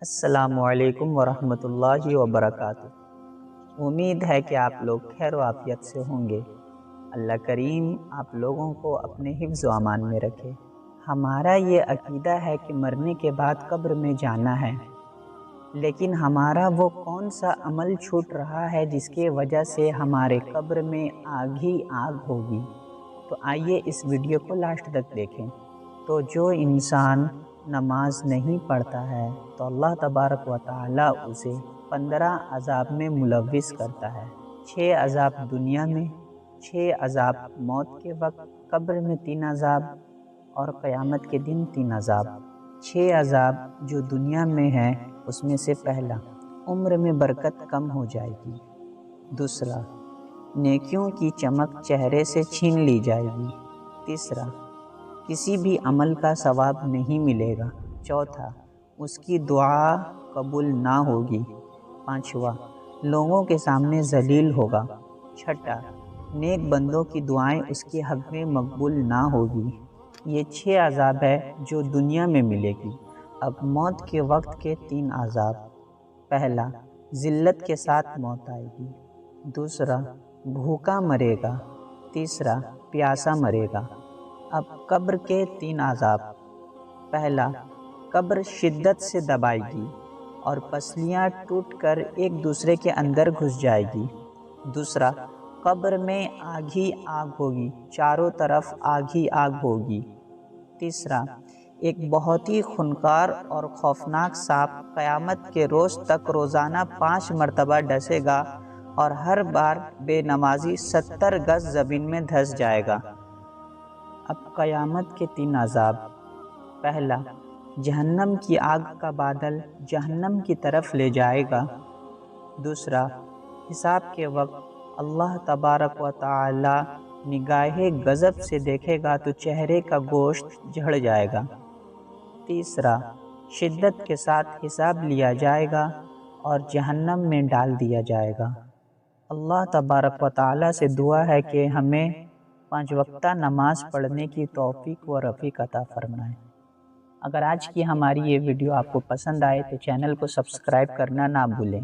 السلام علیکم ورحمۃ اللہ وبرکاتہ۔ امید ہے کہ آپ لوگ خیر و عافیت سے ہوں گے۔ اللہ کریم آپ لوگوں کو اپنے حفظ و امان میں رکھے۔ ہمارا یہ عقیدہ ہے کہ مرنے کے بعد قبر میں جانا ہے، لیکن ہمارا وہ کون سا عمل چھوٹ رہا ہے جس کی وجہ سے ہمارے قبر میں آگ ہی آگ ہوگی؟ تو آئیے اس ویڈیو کو لاسٹ تک دیکھیں۔ تو جو انسان نماز نہیں پڑھتا ہے تو اللہ تبارک و تعالی اسے 15 عذاب میں ملوث کرتا ہے۔ 6 عذاب دنیا میں، 6 عذاب موت کے وقت، قبر میں 3 عذاب اور قیامت کے دن 3 عذاب۔ 6 عذاب جو دنیا میں ہیں اس میں سے پہلا، عمر میں برکت کم ہو جائے گی۔ دوسرا، نیکیوں کی چمک چہرے سے چھین لی جائے گی۔ تیسرا، کسی بھی عمل کا ثواب نہیں ملے گا۔ چوتھا، اس کی دعا قبول نہ ہوگی۔ پانچواں، لوگوں کے سامنے ذلیل ہوگا۔ چھٹا، نیک بندوں کی دعائیں اس کے حق میں مقبول نہ ہوگی۔ یہ 6 عذاب ہے جو دنیا میں ملے گی۔ اب موت کے وقت کے 3 عذاب۔ پہلا، ذلت کے ساتھ موت آئے گی۔ دوسرا، بھوکا مرے گا۔ تیسرا، پیاسا مرے گا۔ اب قبر کے 3 عذاب۔ پہلا، قبر شدت سے دبائے گی اور پسلیاں ٹوٹ کر ایک دوسرے کے اندر گھس جائے گی۔ دوسرا، قبر میں آگ ہی آگ ہوگی، چاروں طرف آگ ہی آگ ہوگی۔ تیسرا، ایک بہت ہی خونخوار اور خوفناک سانپ قیامت کے روز تک روزانہ 5 مرتبہ ڈسے گا اور ہر بار بے نمازی 70 گز زمین میں دھس جائے گا۔ اب قیامت کے 3 عذاب۔ پہلا، جہنم کی آگ کا بادل جہنم کی طرف لے جائے گا۔ دوسرا، حساب کے وقت اللہ تبارک و تعالی نگاہ غضب سے دیکھے گا تو چہرے کا گوشت جھڑ جائے گا۔ تیسرا، شدت کے ساتھ حساب لیا جائے گا اور جہنم میں ڈال دیا جائے گا۔ اللہ تبارک و تعالی سے دعا ہے کہ ہمیں 5 وقتہ نماز پڑھنے کی توفیق و رفیق عطا فرمائے۔ اگر آج کی ہماری یہ ویڈیو آپ کو پسند آئے تو چینل کو سبسکرائب کرنا نہ بھولیں۔